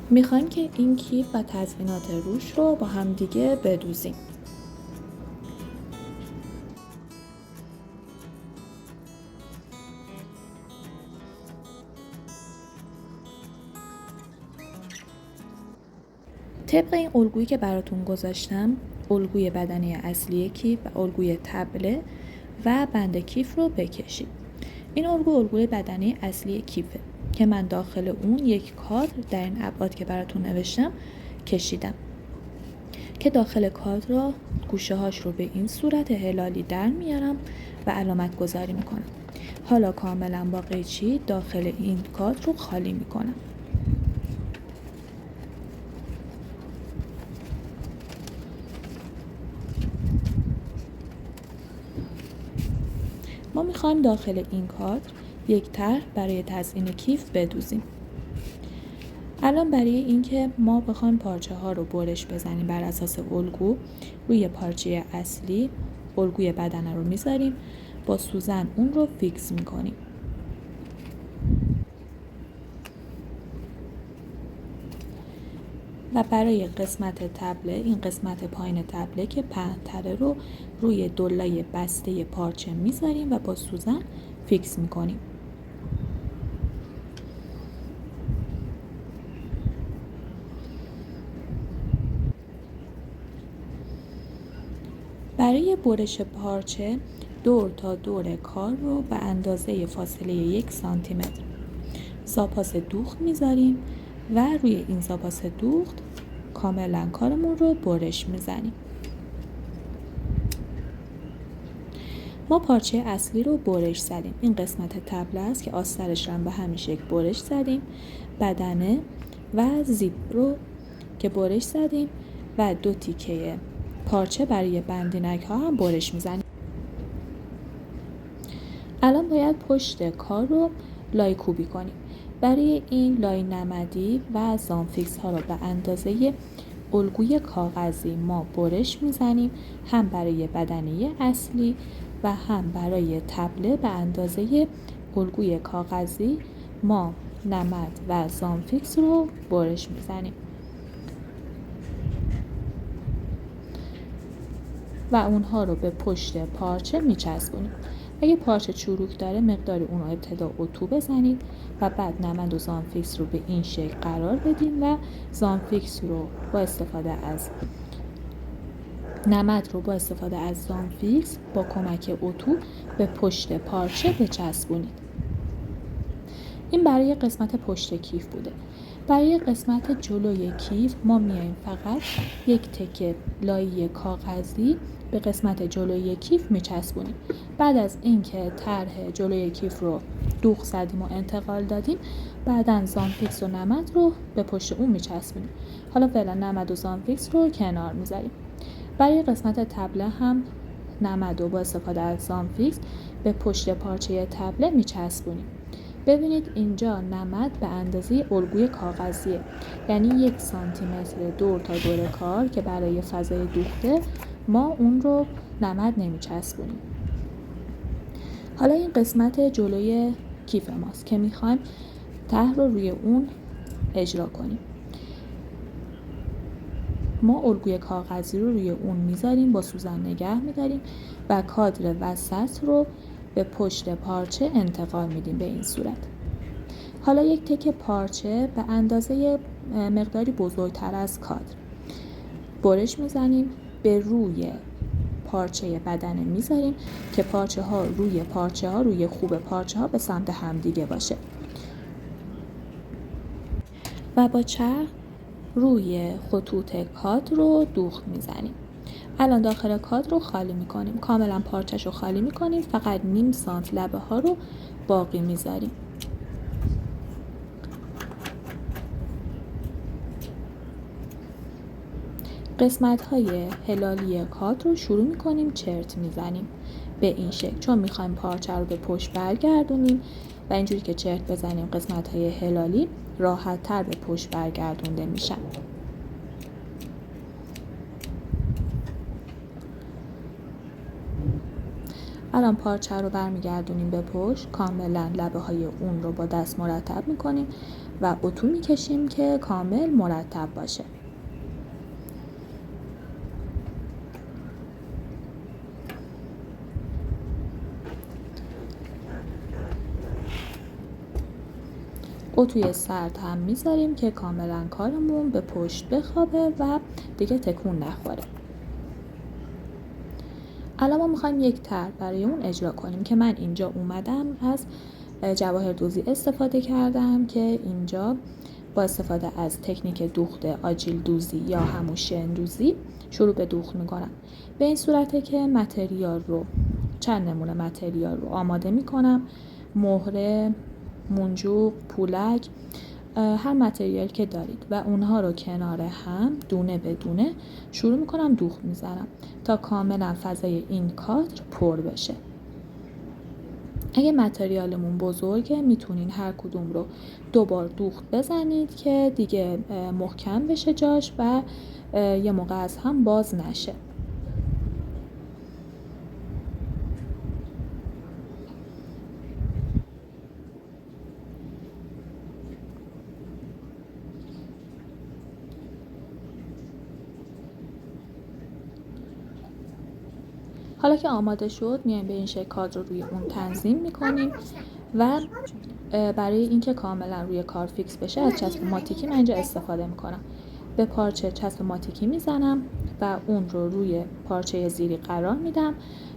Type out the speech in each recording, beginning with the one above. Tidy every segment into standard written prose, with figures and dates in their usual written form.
میخوایم که این کیف و تزیینات روش رو با هم دیگه بدوزیم. طبق این الگویی که براتون گذاشتم، الگوی بدنه اصلی کیف و الگوی تبله و بند کیف رو بکشید. این الگوی بدنه اصلی کیفه که من داخل اون یک کادر در این ابعاد که براتون نوشتم کشیدم که داخل کادر را گوشه هاش رو به این صورت هلالی در میارم و علامت گذاری میکنم. حالا کاملا با قیچی داخل این کادر رو خالی میکنم. ما میخوایم داخل این کادر یک طرح برای تزیین کیف بدوزیم. الان برای اینکه ما بخوایم پارچه ها رو برش بزنیم بر اساس الگو، روی پارچه اصلی الگوی بدنه رو میذاریم، با سوزن اون رو فیکس میکنیم. و برای قسمت تبله، این قسمت پایین تبله که پهن‌تره رو روی دلای بسته پارچه میذاریم و با سوزن فیکس میکنیم. برای برش پارچه دور تا دور کار رو به اندازه فاصله 1 سانتی متر زاپاس دوخت میذاریم و روی این زاپاس دوخت کاملا کارمون رو برش میزنیم. ما پارچه اصلی رو برش زدیم. این قسمت تبله است که آسترش رو به همین شکل برش زدیم. بدنه و زیپ رو که برش زدیم و 2 تیکه پارچه برای بندینک ها هم برش میزنیم. الان باید پشت کار رو لای کوبی کنیم. برای این لای نمدی و زانفیکس ها رو به اندازه الگوی کاغذی ما برش میزنیم، هم برای بدنه اصلی و هم برای تبله به اندازه الگوی کاغذی ما نمد و زانفیکس رو برش میزنیم و اونها رو به پشت پارچه میچسبونیم. اگه پارچه چروک داره مقدار اون رو ابتدا اتو بزنید و بعد نمد و زانفیکس رو به این شکل قرار بدین و زانفیکس رو با استفاده از نمد رو با استفاده از زانفیکس با کمک اتو به پشت پارچه بچسبونید. این برای قسمت پشت کیف بوده. برای قسمت جلوی کیف ما میایم فقط یک تکه لایه کاغذی به قسمت جلوی کیف میچسبونیم. بعد از اینکه طرح جلوی کیف رو دوخت زدیم و انتقال دادیم، بعداً زانفیکس و نمد رو به پشت اون میچسبونیم. حالا فعلا نمد و زانفیکس رو کنار میذاریم. برای قسمت تبله هم نمد رو با استفاده از زانفیکس به پشت پارچه تبله میچسبونیم. ببینید اینجا نمد به اندازه الگوی کاغذیه، یعنی 1 سانتی متر دور تا دور کار که برای فضای دوخته ما اون رو نمد نمیچسبونیم. حالا این قسمت جلوی کیف ماست که میخوایم طرح رو روی اون اجرا کنیم. ما الگوی کاغذی رو روی اون میذاریم، با سوزن نگه میداریم و کادر وسط رو به پشت پارچه انتقال میدیم به این صورت. حالا یک تکه پارچه به اندازه مقداری بزرگتر از کادر برش میزنیم، به روی پارچه بدنه میذاریم که پارچه ها روی خوب پارچه ها به سمت همدیگه باشه و با چرخ روی خطوط کادر رو دوخت میزنیم. الان داخل کادر رو خالی میکنیم، کاملا پارچه‌ش رو خالی میکنیم، فقط نیم سانت لبه ها رو باقی میذاریم. قسمت های هلالی کادر رو شروع میکنیم چرت میزنیم به این شکل، چون میخوایم پارچه رو به پشت برگردونیم و اینجوری که چرت بزنیم قسمت های هلالی راحت تر به پشت برگردونده میشن. الان پارچه رو برمیگردونیم به پشت، کاملا لبه های اون رو با دست مرتب میکنیم و اتو میکشیم که کامل مرتب باشه. اتوی سرد هم میذاریم که کاملا کارمون به پشت بخوابه و دیگه تکون نخوره. الان ما میخوایم یک طرح برای اون اجرا کنیم که من اینجا اومدم از جواهر دوزی استفاده کردم که اینجا با استفاده از تکنیک دوخت آجیل دوزی یا همون شن دوزی شروع به دوخت میکنم. به این صورته که چند نمونه متریال رو آماده میکنم: مهره، منجوق، پولک، هر متریال که دارید و اونها رو کنار هم دونه به دونه شروع میکنم دوخت میزنم تا کاملا فضای این کادر پر بشه. اگه متریالمون بزرگه میتونین هر کدوم رو 2 بار دوخت بزنید که دیگه محکم بشه جاش و یه موقع از هم باز نشه. حالا که آماده شد میایم به این شکل کادر رو روی اون تنظیم میکنیم و برای اینکه کاملا روی کار فیکس بشه از چسب ماتیکی من اینجا استفاده میکنم. به پارچه چسب ماتیکی میزنم و اون رو روی پارچه زیری قرار میدم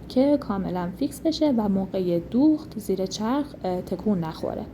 که کاملا فیکس بشه و موقع دوخت زیر چرخ تکون نخوره.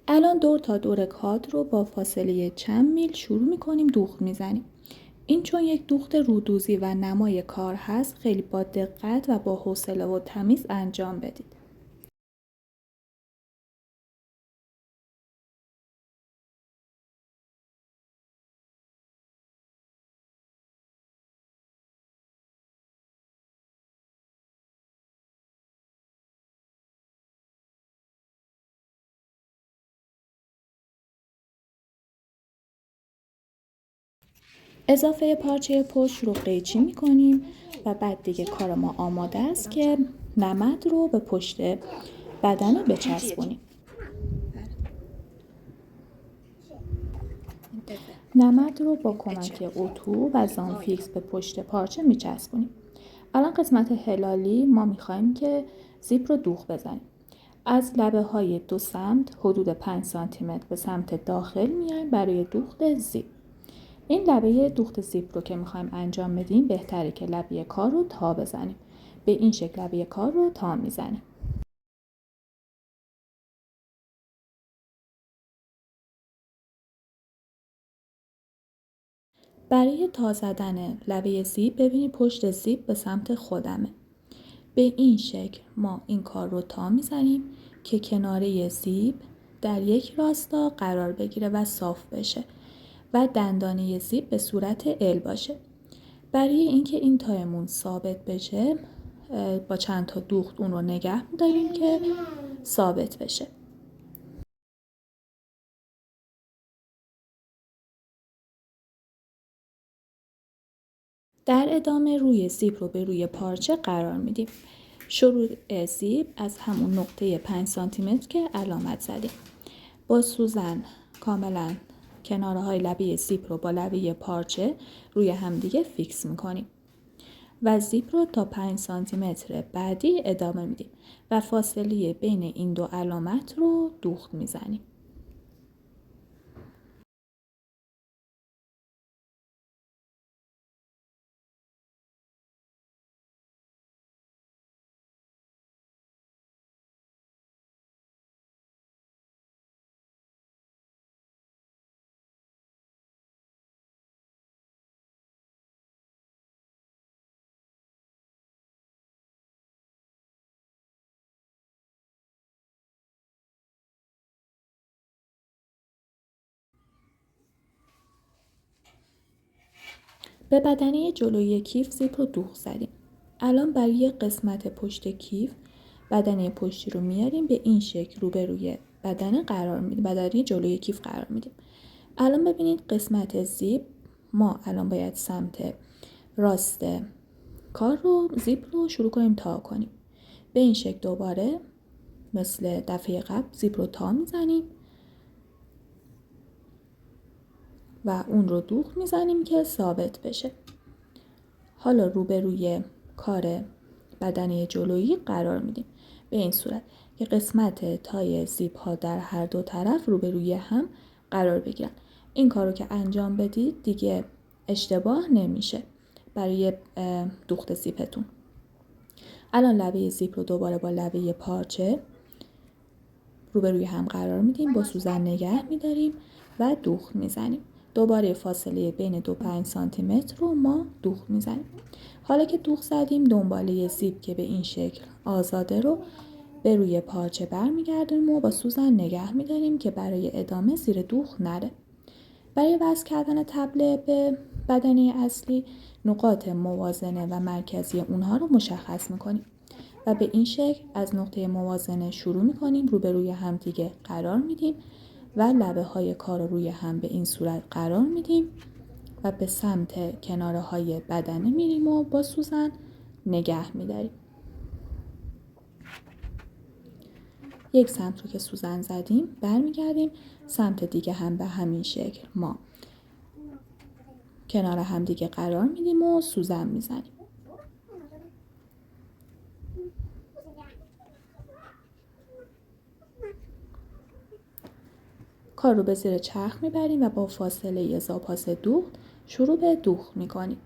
الان دور تا دور کادر رو با فاصله چند میل شروع میکنیم دوخت میزنیم. این چون یک دوخت رودوزی و نمای کار هست خیلی با دقت و با حوصله و تمیز انجام بدید. اضافه پارچه پشت رو قیچی میکنیم و بعد دیگه کار ما آماده است که نمد رو به پشت بدن بچسبونیم. نمد رو با کمک اتو و زانفیکس به پشت پارچه میچسبونیم. الان قسمت هلالی ما میخوایم که زیپ رو دوخت بزنیم. از لبه های دو سمت حدود 5 سانتی متر به سمت داخل میایم برای دوخت زیپ. این لبه دوخت زیپ رو که میخوایم انجام بدیم بهتره که لبه کار رو تا بزنیم. به این شکل لبه کار رو تا میزنیم. برای تا زدن لبه زیپ ببینید پشت زیپ به سمت خودمه. به این شکل ما این کار رو تا میزنیم که کناره زیپ در یک راستا قرار بگیره و صاف بشه و دندانه زیپ به صورت ال باشه. برای اینکه این تایمون ثابت بشه با چند تا دوخت اون رو نگه می‌داریم که ثابت بشه. در ادامه روی زیپ رو به روی پارچه قرار میدیم. شروع زیپ از همون نقطه 5 سانتی متر که علامت زدیم. با سوزن کاملا کناره های لبه زیپ رو با لبه پارچه روی همدیگه فیکس میکنیم و زیپ رو تا 5 سانتی متر بعدی ادامه میدیم و فاصله بین این دو علامت رو دوخت میزنیم. به بدنه جلویی کیف زیپ رو دوخت زدیم. الان برای قسمت پشت کیف بدنه پشتی رو میاریم به این شکل روبروی بدنه قرار میدیم، بدنه جلویی کیف قرار میدیم. الان ببینید قسمت زیپ ما الان باید سمت راست کار رو زیپ رو شروع کنیم تا کنیم. به این شکل دوباره مثل دفعه قبل زیپ رو تا میزنیم و اون رو دوخت میزنیم که ثابت بشه. حالا روبروی کار بدنه جلویی قرار میدیم به این صورت که قسمت تای زیپ ها در هر دو طرف روبروی هم قرار بگیرن. این کار رو که انجام بدید دیگه اشتباه نمیشه برای دوخت زیپتون. الان لبه زیپ رو دوباره با لبه پارچه روبروی هم قرار میدیم، با سوزن نگه میداریم و دوخت میزنیم. دوباره فاصله بین 2-5 سانتی متر رو ما دوخت میزنیم. حالا که دوخت زدیم دنباله زیپ که به این شکل آزاده رو به روی پارچه برمیگردیم و با سوزن نگه میداریم که برای ادامه زیر دوخت نره. برای وصل کردن تبله به بدنه اصلی نقاط موازنه و مرکزی اونها رو مشخص میکنیم و به این شکل از نقطه موازنه شروع میکنیم، روبروی هم دیگه قرار میدیم و لبه های کار رو روی هم به این صورت قرار میدیم و به سمت کناره های بدنه میریم و با سوزن نگه میداریم. یک سمت رو که سوزن زدیم برمیگردیم سمت دیگه هم به همین شکل ما کنار هم دیگه قرار میدیم و سوزن میزنیم. کار رو به زیر چرخ میبریم و با فاصله زاپاس دوخت شروع به دوخت میکنیم.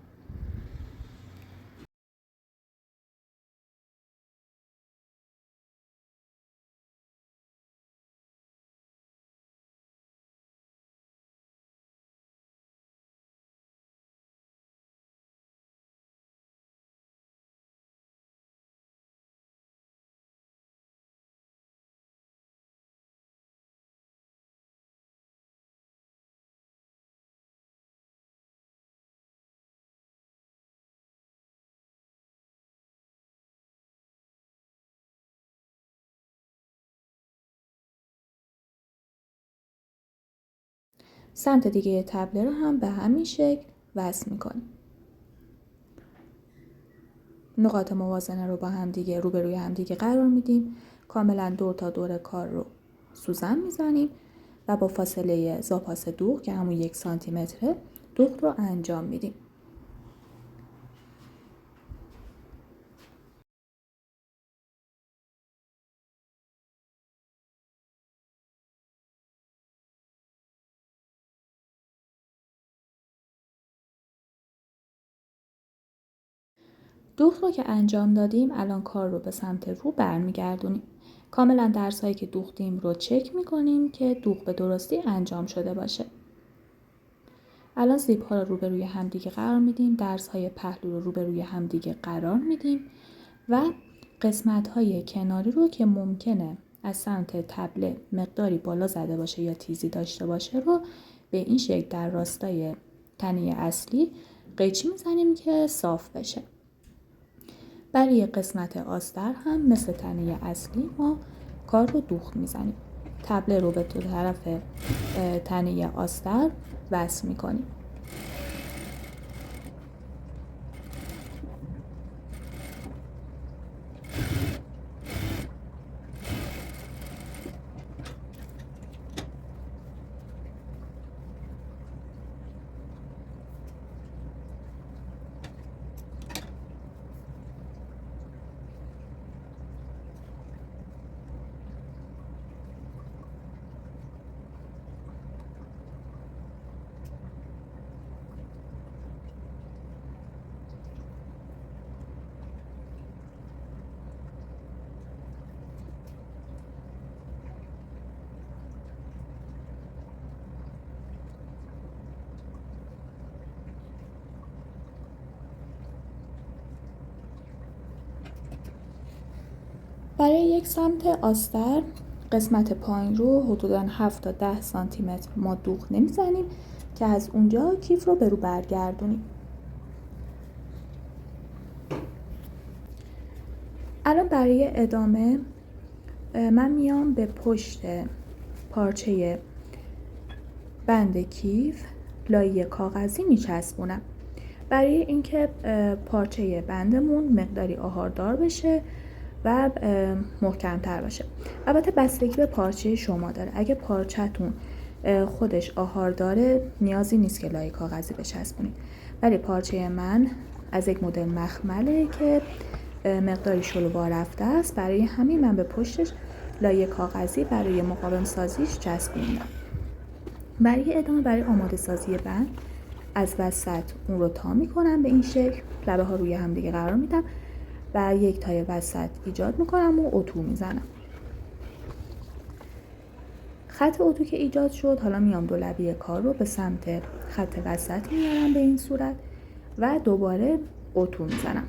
سمت دیگه تبله رو هم به همین شکل وصل میکنیم. نقاط موازنه رو با هم دیگه روبروی هم دیگه قرار میدیم. کاملا دور تا دور کار رو سوزن میزنیم و با فاصله زاپاس دوخت که همون 1 سانتی متره دوخت رو انجام میدیم. دوخت رو که انجام دادیم الان کار رو به سمت رو برمیگردونیم. کاملا درسایی که دوختیم رو چک میکنیم که دوخت به درستی انجام شده باشه. الان زیپ ها رو روبروی همدیگه قرار میدیم، درس های پهلو رو روبروی همدیگه قرار میدیم و قسمت های کناری رو که ممکنه از سمت تبله مقداری بالا زده باشه یا تیزی داشته باشه رو به این شکل در راستای تنه اصلی قیچی میزنیم که صاف بشه. برای قسمت آستر هم مثل تنه اصلی ما کار رو دوخت میزنیم. تبله رو به دو طرف تنه آستر وصل میکنیم. برای یک سمت آستر قسمت پایین رو حدوداً 7 تا 10 سانتی متر ما دوخت نمیزنیم که از اونجا کیف رو به رو برگردونیم. الان برای ادامه من میام به پشت پارچه بند کیف لایه کاغذی میچسبونم برای اینکه پارچه بندمون مقداری آهاردار بشه و محکم‌تر باشه. البته بستگی به پارچه شما داره. اگه پارچه‌تون خودش آهار داره نیازی نیست که لایه کاغذی بچسبونید، ولی پارچه من از یک مدل مخمله که مقداری شلوار رفته است، برای همین من به پشتش لایه کاغذی برای مقاوم سازیش چسبوندم. برای ادامه، برای آماده سازی بند، از وسط اون رو تا میکنم به این شکل، لبه ها روی هم دیگه قرار میدم و یک تای وسط ایجاد میکنم و اتو میزنم. خط اتو که ایجاد شد، حالا میام دو لبه کار رو به سمت خط وسط میارم به این صورت و دوباره اتو میزنم.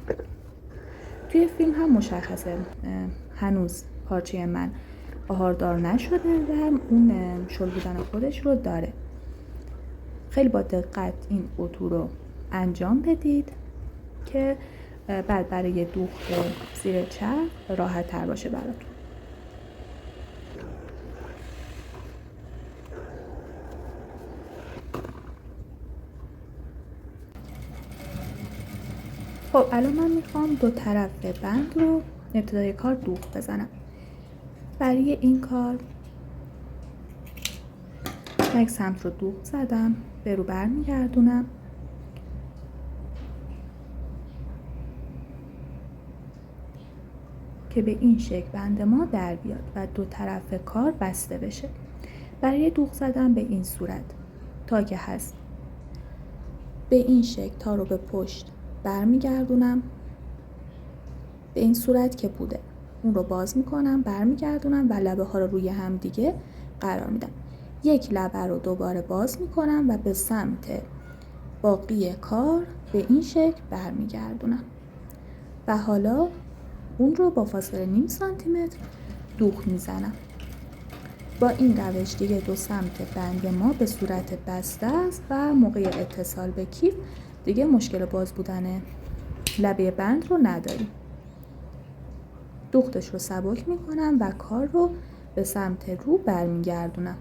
توی فیلم هم مشخصه هنوز پارچه من آهاردار نشده و اون شل بودن خودش رو داره. خیلی با دقت این اتو رو انجام بدید که بعد برای دوخت زیر چرخ راحت تر باشه براتون. خب الان من میخوام دو طرف بند رو ابتدای کار دوخت بزنم. برای این کار یک سمت رو دوخت زدم، به رو بر میگردونم که به این شکل بند ما در بیاد و دو طرف کار بسته بشه. برای دوخت زدن به این صورت تا که هست به این شکل تا رو به پشت برمیگردونم، به این صورت که بوده اون رو باز میکنم، برمیگردونم و لبه ها رو روی هم دیگه قرار میدم. یک لبه رو دوباره باز میکنم و به سمت باقی کار به این شکل برمیگردونم و حالا اون رو با فاصله نیم سانتیمتر دوخت میزنم. با این روش دیگه دو سمت بند ما به صورت بسته است و موقع اتصال به کیف دیگه مشکل باز بودن لبه بند رو نداریم. دوختش رو سبک میکنم و کار رو به سمت رو برمیگردونم.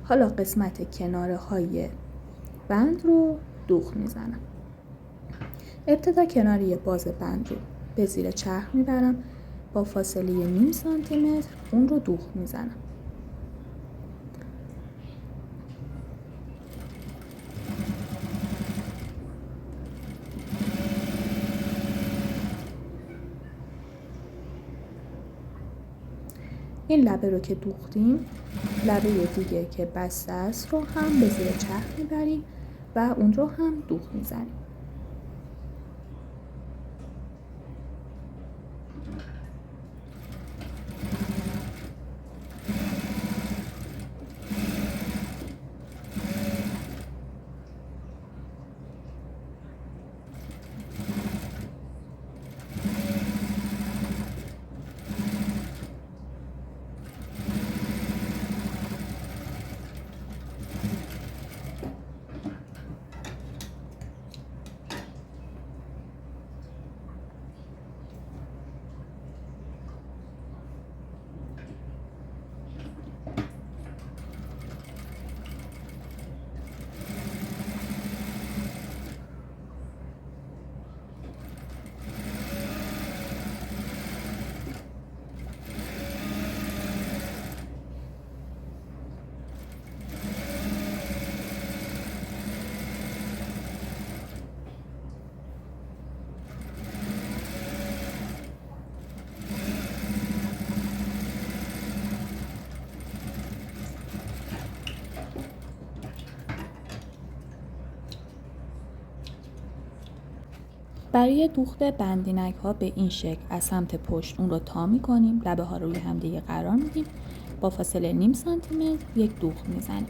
حالا قسمت کناره های بند رو دوخت میزنم. ابتدا کناری باز بند رو به زیر چرخ میبرم، با فاصله نیم سانتیمتر اون رو دوخت میزنم. این لبه رو که دوختیم، لبه دیگه که بسته است رو هم به زیر چرخ میبریم و اون رو هم دوخت میزنیم. برای دوخت بندینک ها به این شکل از سمت پشت اون رو تا می کنیم، لبه ها رو روی هم دیگه قرار میدیم، با فاصله نیم سانتیمتر یک دوخت میزنیم.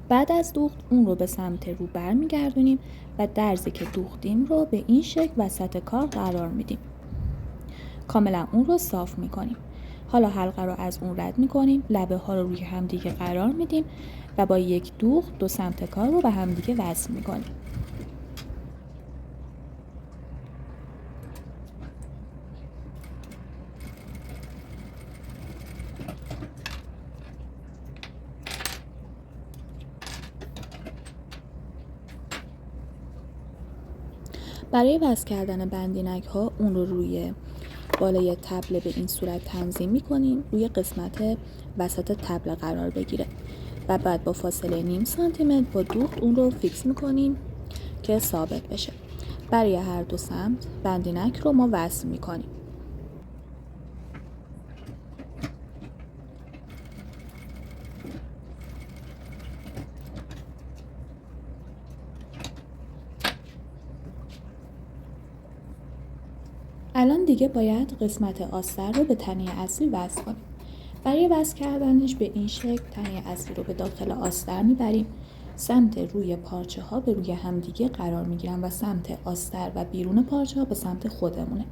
بعد از دوخت اون رو به سمت رو برمیگردونیم و درزی که دوختیم رو به این شکل وسط کار قرار میدیم. کاملا اون رو صاف میکنیم. حالا حلقه رو از اون رد میکنیم، لبه ها رو روی همدیگه قرار میدیم و با یک دوخت دو سمت کار رو به همدیگه وصل میکنیم. برای وصل کردن بندینک ها اون رو روی بالای تبله به این صورت تنظیم میکنیم، روی قسمت وسط تبله قرار بگیره و بعد با فاصله نیم سانتی متر با دوخت اون رو فیکس میکنیم که ثابت بشه. برای هر دو سمت بندینک رو ما وصل میکنیم. الان دیگه باید قسمت آستر رو به تنه اصلی وصل کنیم. برای وصل کردنش به این شکل تنه اصلی رو به داخل آستر میبریم، سمت روی پارچه ها به روی همدیگه قرار میگیرن و سمت آستر و بیرون پارچه ها به سمت خودمونه.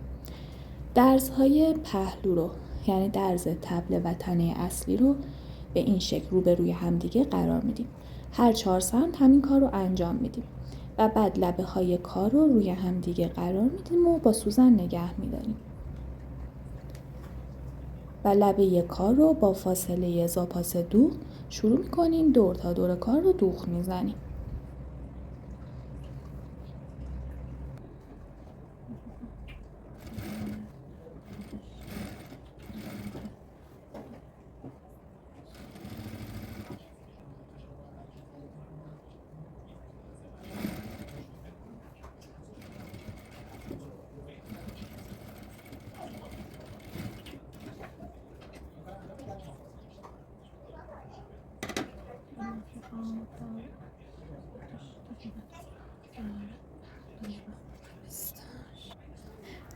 درزهای پهلو رو یعنی درز تبله و تنه اصلی رو به این شکل رو به روی همدیگه قرار میدیم. هر 4 سمت همین کار رو انجام میدیم و بعد لبه های کار رو روی همدیگه قرار میدیم و با سوزن نگه میداریم و لبه کار رو با فاصله زاپاس دوخت شروع میکنیم دور تا دور کار رو دوخت میزنیم.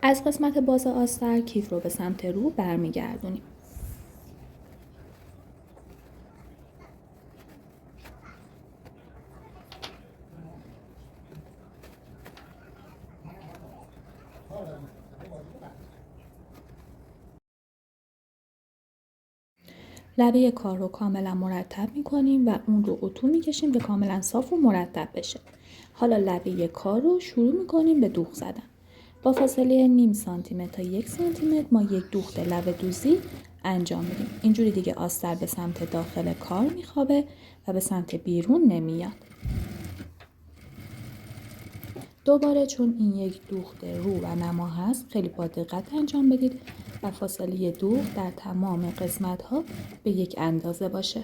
از قسمت باز آستر کیف رو به سمت رو برمیگردونیم. لبه کار رو کاملا مرتب میکنیم و اون رو اتو میکشیم که کاملا صاف و مرتب بشه. حالا لبه کار رو شروع میکنیم به دوخت زدن. با فاصله نیم سانتی متر تا 1 سانتی متر ما یک دوخت لبه دوزی انجام میدیم. اینجوری دیگه آستر به سمت داخل کار میخوابه و به سمت بیرون نمیاد. دوباره چون این یک دوخت رو و نما هست خیلی با دقت انجام بدید و فاصله دوخت در تمام قسمت ها به یک اندازه باشه.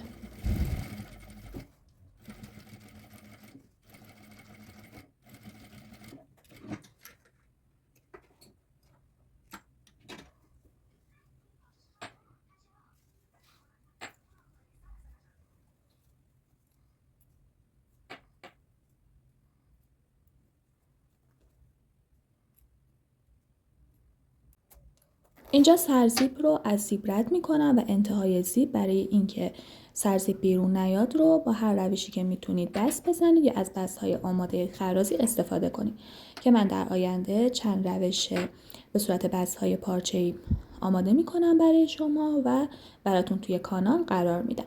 اینجا سرزیپ رو از زیپ رد میکنم و انتهای زیپ برای اینکه سرزیپ بیرون نیاد رو با هر روشی که میتونید دست بزنید یا از دستهای آماده خرازی استفاده کنید که من در آینده چند روش به صورت بستهای پارچه‌ای آماده میکنم برای شما و براتون توی کانال قرار میدم.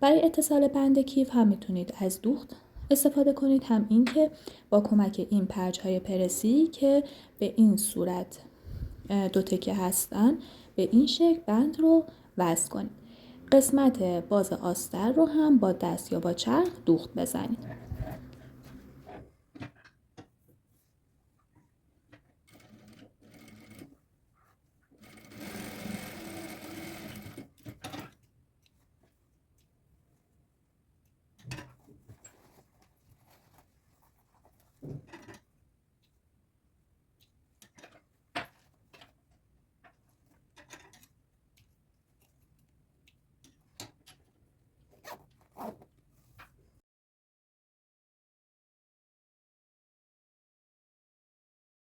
برای اتصال بند کیف هم میتونید از دوخت استفاده کنید، هم این که با کمک این پرچ‌های پرسی که به این صورت دو تکه هستن به این شکل بند رو وصل کنید. قسمت باز آستر رو هم با دست یا با چرخ دوخت بزنید.